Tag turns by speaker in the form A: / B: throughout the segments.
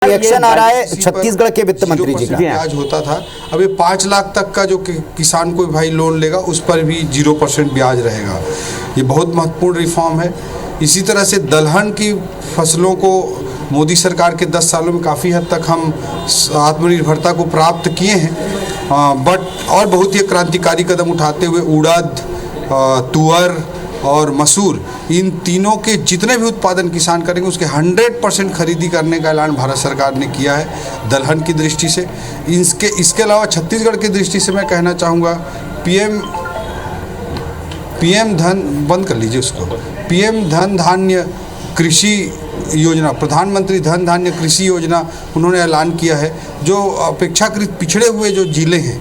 A: Reaction आ रहा है छत्तीसगढ़ के वित्त मंत्री जी का।
B: ब्याज होता था, अभी 5 लाख तक का जो किसान कोई भाई लोन लेगा उस पर भी 0% ब्याज रहेगा। ये बहुत महत्वपूर्ण रिफॉर्म है। इसी तरह से दलहन की फसलों को मोदी सरकार के 10 सालों में काफ़ी हद तक हम आत्मनिर्भरता को प्राप्त किए हैं, बट और बहुत ही क्रांतिकारी कदम उठाते हुए उड़द, तुअर और मसूर, इन तीनों के जितने भी उत्पादन किसान करेंगे उसके 100% खरीदी करने का ऐलान भारत सरकार ने किया है दलहन की दृष्टि से। इसके अलावा छत्तीसगढ़ की दृष्टि से मैं कहना चाहूँगा पीएम धन बंद कर लीजिए उसको, पीएम धन धान्य कृषि योजना, प्रधानमंत्री धन धान्य कृषि योजना उन्होंने ऐलान किया है। जो अपेक्षाकृत पिछड़े हुए जो जिले हैं,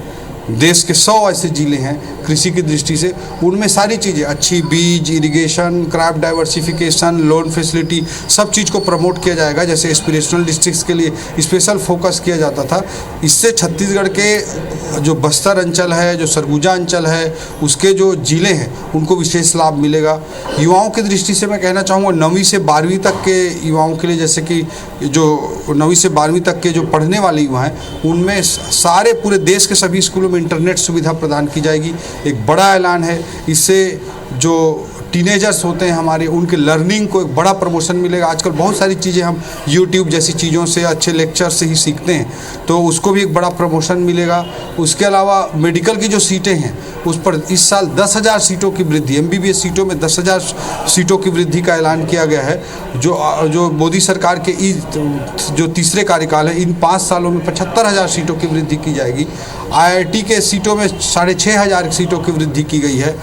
B: देश के 100 ऐसे जिले हैं कृषि की दृष्टि से, उनमें सारी चीज़ें अच्छी बीज, irrigation, crop diversification, loan facility, सब चीज़ को प्रमोट किया जाएगा। जैसे एस्पिरेशनल डिस्ट्रिक्ट्स के लिए स्पेशल फोकस किया जाता था, इससे छत्तीसगढ़ के जो बस्तर अंचल है, जो सरगुजा अंचल है, उसके जो ज़िले हैं उनको विशेष लाभ मिलेगा। युवाओं की दृष्टि से मैं कहना चाहूँगा 9वीं से 12वीं तक के युवाओं के लिए, जैसे कि जो 9वीं से 12वीं तक के जो पढ़ने वाले युवा हैं उनमें सारे पूरे देश के सभी स्कूलों में इंटरनेट सुविधा प्रदान की जाएगी। एक बड़ा ऐलान है। इससे जो टीनेजर्स होते हैं हमारे, उनके लर्निंग को एक बड़ा प्रमोशन मिलेगा। आजकल बहुत सारी चीज़ें हम यूट्यूब जैसी चीज़ों से, अच्छे लेक्चर से ही सीखते हैं, तो उसको भी एक बड़ा प्रमोशन मिलेगा। उसके अलावा मेडिकल की जो सीटें हैं उस पर इस साल 10,000 सीटों की वृद्धि, MBBS सीटों में 10,000 सीटों की वृद्धि का ऐलान किया गया है। जो मोदी सरकार के जो तीसरे कार्यकाल है, इन 5 सालों में 75,000 सीटों की वृद्धि की जाएगी। IIT के सीटों में 6,500 सीटों की वृद्धि की गई है।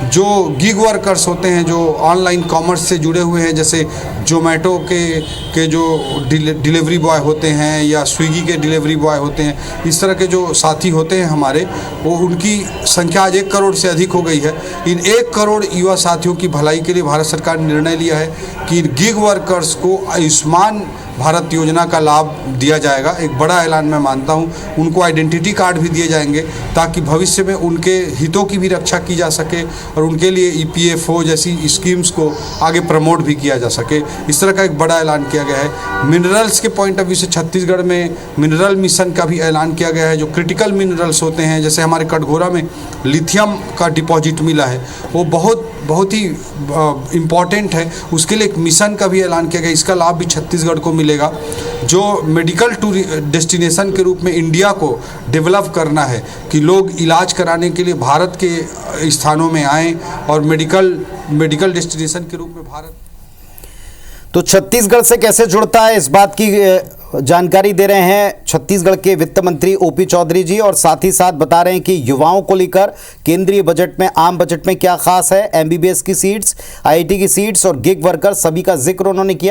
B: जो गिग वर्कर्स होते हैं, जो ऑनलाइन कॉमर्स से जुड़े हुए हैं, जैसे जोमेटो के जो डिलीवरी बॉय होते हैं या स्विगी के डिलीवरी बॉय होते हैं, इस तरह के जो साथी होते हैं हमारे, वो उनकी संख्या आज 1 करोड़ से अधिक हो गई है। इन 1 करोड़ युवा साथियों की भलाई के लिए भारत सरकार ने निर्णय लिया है कि गिग वर्कर्स को आयुष्मान भारत योजना का लाभ दिया जाएगा। एक बड़ा ऐलान मैं मानता हूँ। उनको आइडेंटिटी कार्ड भी दिए जाएंगे ताकि भविष्य में उनके हितों की भी रक्षा की जा सके और उनके लिए EPFO जैसी स्कीम्स को आगे प्रमोट भी किया जा सके। इस तरह का एक बड़ा ऐलान किया गया है। मिनरल्स के पॉइंट ऑफ व्यू से छत्तीसगढ़ में मिनरल मिशन का भी ऐलान किया गया है। जो क्रिटिकल मिनरल्स होते हैं, जैसे हमारे कटघोरा में लिथियम का डिपॉजिट मिला है, वो बहुत ही इम्पॉर्टेंट है। उसके लिए एक मिशन का भी ऐलान किया गया। इसका लाभ भी छत्तीसगढ़ को मिलेगा। जो मेडिकल डेस्टिनेशन के रूप में इंडिया को डेवलप करना है कि लोग इलाज कराने के लिए भारत के स्थानों में आएँ और मेडिकल डेस्टिनेशन के रूप में भारत।
A: तो छत्तीसगढ़ से कैसे जुड़ता है, इस बात की जानकारी दे रहे हैं छत्तीसगढ़ के वित्त मंत्री OP चौधरी जी, और साथ ही साथ बता रहे हैं कि युवाओं को लेकर केंद्रीय बजट में, आम बजट में क्या खास है। MBBS की सीट्स, IIT की सीट्स और गिग वर्कर, सभी का जिक्र उन्होंने किया।